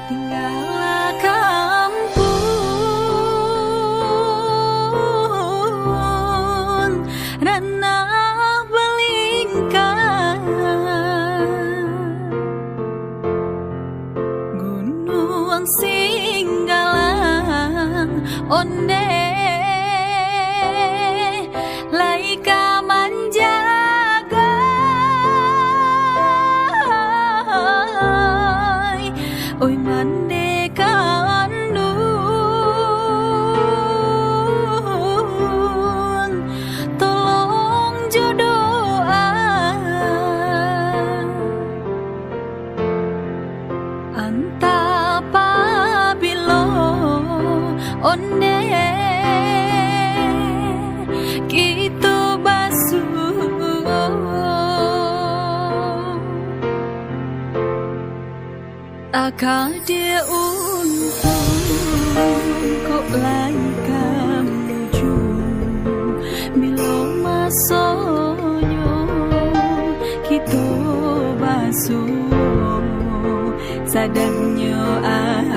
Tinggallah kampung ranah belingkar, gunung singgalang onde laika manjaga, oi mande kandung tolong jodoa anta pabilo onde gitu basuh akade untung kok laika menuju milo masonyo gitu basuh sadanyo are